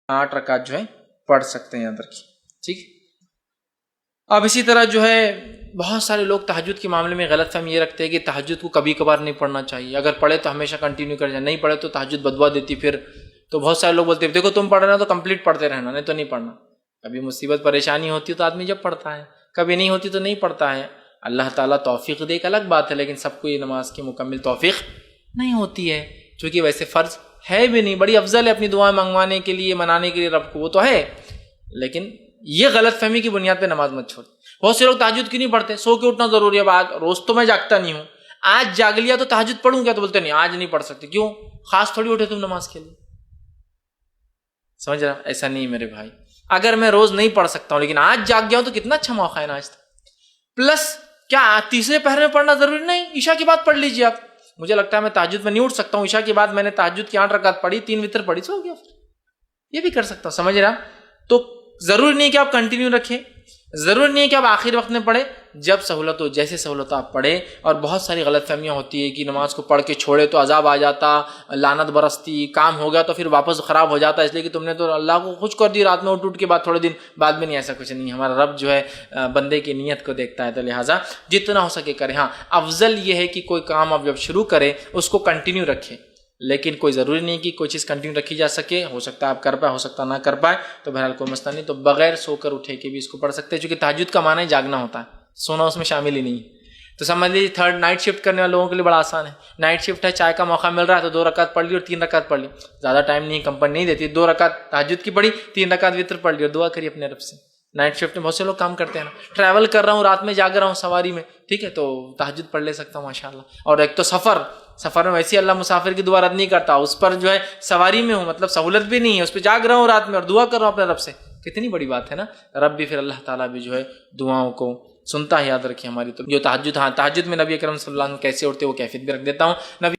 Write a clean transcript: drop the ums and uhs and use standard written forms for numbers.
8 رکعت جو ہے پڑھ سکتے ہیں، یاد رکھیے، ٹھیک۔ اب اسی طرح جو ہے بہت سارے لوگ تہجد کے معاملے میں غلط فہمی یہ رکھتے ہیں کہ تہجد کو کبھی کبھار نہیں پڑھنا چاہیے، اگر پڑھے تو ہمیشہ کنٹینیو کر جائیں، نہیں پڑھے تو تہجد بدوا دیتی پھر۔ تو بہت سارے لوگ بولتے ہیں دیکھو تم پڑھ رہے ہو تو کمپلیٹ پڑھتے رہنا، نہیں تو نہیں پڑھنا۔ کبھی مصیبت پریشانی ہوتی ہے تو آدمی جب پڑھتا ہے، کبھی نہیں ہوتی تو نہیں پڑھتا ہے۔ اللہ تعالیٰ توفیق دے ایک الگ بات ہے، لیکن سب کو یہ نماز کی مکمل توفیق نہیں ہوتی ہے، چونکہ ویسے فرض ہے بھی نہیں، بڑی افضل ہے اپنی دعائیں منگوانے کے لیے، منانے کے لیے رب کو، وہ تو ہے، لیکن یہ غلط فہمی کی بنیاد پہ نماز مت چھوڑ۔ بہت سے لوگ تہجد کیوں نہیں پڑھتے؟ سو کے اٹھنا ضروری ہے، روز تو میں جاگتا نہیں ہوں، آج جاگ لیا تو تہجد پڑھوں کیا؟ تو بولتے نہیں آج نہیں پڑھ سکتے، کیوں؟ خاص تھوڑی اٹھے تم نماز کے لیے، سمجھ رہا؟ ایسا نہیں میرے بھائی، اگر میں روز نہیں پڑھ سکتا ہوں لیکن آج جاگ گیا ہوں تو کتنا اچھا موقع ہے نا آج تک۔ پلس کیا تیسرے پہر میں پڑھنا ضروری نہیں، عشاء کی بعد پڑھ لیجیے آپ۔ مجھے لگتا ہے میں تہجد میں نہیں اٹھ سکتا ہوں، عشاء کے بعد میں نے تہجد کی 8 رکعت پڑھی، 3 وتر پڑھی، سو گیا، یہ بھی کر سکتا ہوں، سمجھ رہا؟ تو ضروری نہیں کہ آپ کنٹینیو رکھیں، ضروری نہیں ہے کہ آپ آخر وقت میں پڑھیں، جب سہولت ہو، جیسے سہولت آپ پڑھیں۔ اور بہت ساری غلط فہمیاں ہوتی ہے کہ نماز کو پڑھ کے چھوڑے تو عذاب آ جاتا، لعنت برستی، کام ہو گیا تو پھر واپس خراب ہو جاتا، اس لیے کہ تم نے تو اللہ کو خوش کر دی رات میں اٹھ کے بعد تھوڑے دن بعد میں۔ نہیں، ایسا کچھ نہیں، ہمارا رب جو ہے بندے کی نیت کو دیکھتا ہے، تو لہٰذا جتنا ہو سکے کریں۔ ہاں، افضل یہ ہے کہ کوئی کام آپ جب شروع کریں اس کو کنٹینیو رکھیں، لیکن کوئی ضروری نہیں کہ کوئی چیز کنٹینیو رکھی جا سکے، ہو سکتا ہے آپ کر پائے، ہو سکتا ہے نہ کر پائے، تو بہرحال کوئی مسئلہ نہیں، تو بغیر سو کر اٹھے کے بھی اس کو پڑھ سکتے ہیں، چونکہ تہجد کا معنی جاگنا ہوتا ہے، سونا اس میں شامل ہی نہیں۔ تو سمجھ لیجیے تھرڈ نائٹ شفٹ کرنے والے لوگوں کے لیے بڑا آسان ہے، نائٹ شفٹ ہے، چائے کا موقع مل رہا ہے تو 2 رکعت پڑھ لی اور 3 رکعت پڑھ لی، زیادہ ٹائم نہیں، کمپنی نہیں دیتی، 2 رکعت تہجد کی پڑھی، 3 رکعت وتر پڑھ لی اور دعا کری اپنے رب سے۔ نائٹ شفٹ میں بہت سے لوگ کام کرتے ہیں نا، ٹریول کر رہا ہوں، رات میں جاگ رہا ہوں سواری میں، ٹھیک ہے، تو تہجد پڑھ لے سکتا ہوں ماشاءاللہ۔ اور ایک تو سفر میں ویسے اللہ مسافر کی دعا رد نہیں کرتا، اس پر جو ہے سواری میں ہوں، مطلب سہولت بھی نہیں ہے، اس پہ جاگ رہا ہوں رات میں اور دعا کر رہا ہوں اپنے رب سے، کتنی بڑی بات ہے نا۔ رب بھی پھر اللہ تعالیٰ بھی جو ہے دعاؤں کو سنتا ہے، یاد رکھیے ہماری۔ تو جو تہجد، ہاں تہجد میں نبی اکرم صلی اللہ علیہ وسلم کیسے اٹھتے وہ کیفیت بھی رکھ دیتا ہوں۔ نبی